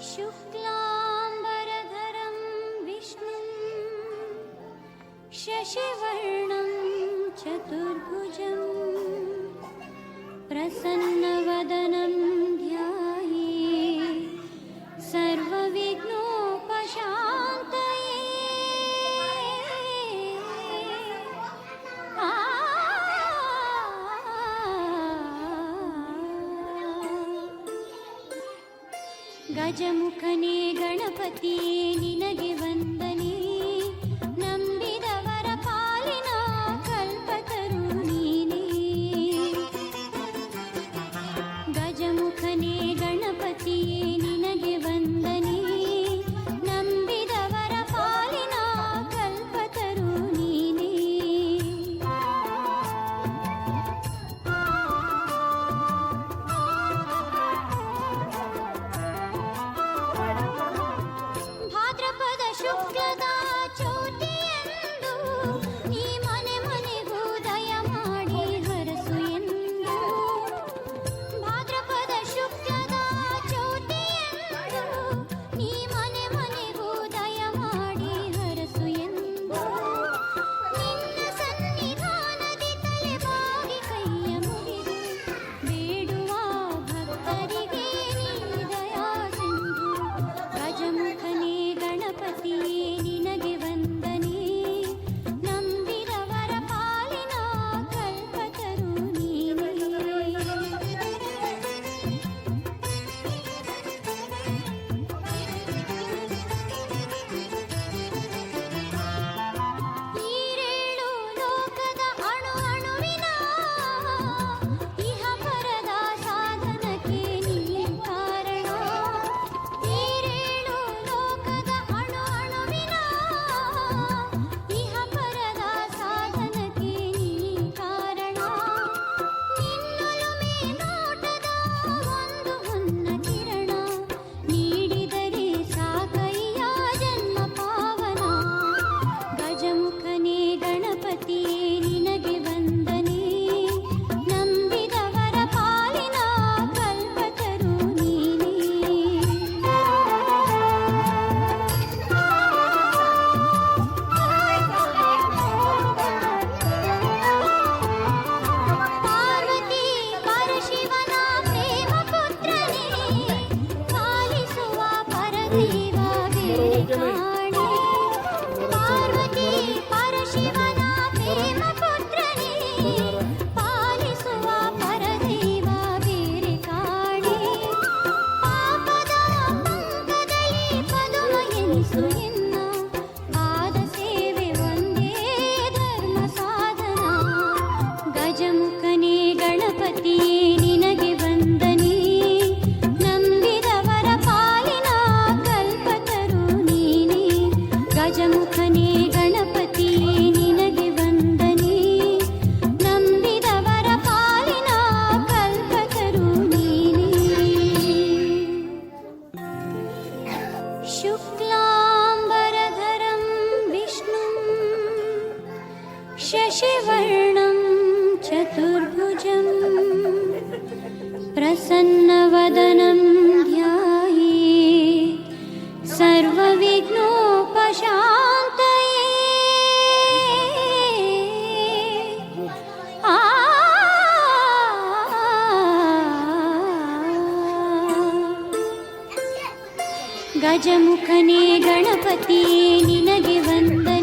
शुक्लाम्बरधरं विष्णुं शशिवर्णं चतुर्भुजं प्रसन्नवदनं ध्यायेत् सर्वविघ्नोपशान्तये। ಗಜಮುಖನೇ ಗಣಪತಿಯೇ ನಿನಗೆ ವಂದನೆ, ನಂಬಿದವರ ಪಾಲಿನ ಕಲ್ಪತರು ನೀನೇ. ಗಜಮುಖನೇ ಗಣಪತಿಯೇ ನಿನಗೆ ವಂದನೆ, ನಂಬಿದವರ ಪಾಲಿನ ಕಲ್ಪತರು ನೀನೇ. ಭಾದ್ರಪದ ಶುಕ್ಲದ ಚೌತಿಯಂದು ನೀ ಮನೆ ಮನೆಗೂ ದಯ ಮಾಡಿ ಹರಸು ಎಂದು. ಭಾದ್ರಪದ ಶುಕ್ಲದ ಚೌತಿಯಂದು ನೀ ಮನೆ ಮನೆಗೂ ದಯ ಮಾಡಿ ಹರಸು ಎಂದು. ನಿನ್ನ ಸನ್ನಿಧಾನದಿ ತಲೆ ಬಾಗಿ ಕೈಯ ಮುಗಿದು ಬೇಡುವ ಭಕ್ತರಿಗೆ ನೀ ದಯಾ ಸಿಂಧು. ಗಜಮುಖನೇ ಗಣಪತಿಯೇ ನಿನಗೆ ವಂದನೆ, ನಂಬಿದವರ ಪಾಲಿನ ಕಲ್ಪತರು ನೀನೇ. ಈರೇಳು ಲೋಕದ ಅಣು ಅಣುವಿನ ಇಹ ಪರದ ಸಾಧನಕ್ಕೆ ನೀ ಕಾರಣ. ಈರೇಳು ಲೋಕದ ಅಣು ಅಣುವಿನ ಇಹ ಪರದ ಸಾಧನಕ್ಕೆ ನೀ ಕಾರಣ. ನಿನ್ನೊಲುಮೆ ನೋಟದ ಒಂದು ಹೊನ್ನ ಕಿರಣ ನೀಡಿದರೆ ಸಾಕಯ್ಯ ಜನ್ಮ ಪಾವನ. ಗಜಮುಖನೇ ಗಣಪತಿಯೇ ನಿನಗೆ ವಂದನೆ, ನಂಬಿದವರ ಪಾಲಿನ ಕಲ್ಪತರು ನೀನೇ. ಪಾರ್ವತಿ ಪರಶಿವನ ಪ್ರೇಮ ಪುತ್ರನೇ, ಪಾಲಿಸುವ ಪರದೇವ ಬೇರೆ ಕಾಣೆ. ಪಾರ್ವತಿ ಪರಶಿವನ ಪ್ರೇಮ ಪುತ್ರನೇ, ಪಾಲಿಸುವ ಪರದೇವ ಬೇರೆ ಕಾಣೆ. ಪಾಪದ ಪಂಕದಲ್ಲಿ ಪದುಮ ಎನಿಸು ಎನ್ನ, ಪಾದ ಸೇವೆ ಒಂದೇ ಧರ್ಮ ಸಾಧನ. ಗಜಮುಖನೇ ಗಣಪತಿಯೇ ನಿನಗೆ ವಂದನೆ, ನಂಬಿದವರ ಪಾಲಿನ ಕಲ್ಪತರು ನೀನೇ. ಗಜಮುಖನೇ ಗಣಪತಿಯೇ ನಿನಗೆ ವಂದನೆ, ನಂಬಿದವರ ಪಾಲಿನ ಕಲ್ಪತರು ನೀನೇ. ಶುಕ್ಲಾಂಬರಧರಂ ವಿಷ್ಣುಂ ಶಶಿವರ್ಣಂ ಚತುರ್ಭುಜಂ ಪ್ರಸನ್ನವದನಂ ಧ್ಯಾಯೇತ್ ಸರ್ವವಿಘ್ನೋಪಶಾಂತಯೇ. ಆ ಗಜಮುಖನೇ ಗಣಪತಿಯೇ ನಿನಗೆ ವಂದನೆ,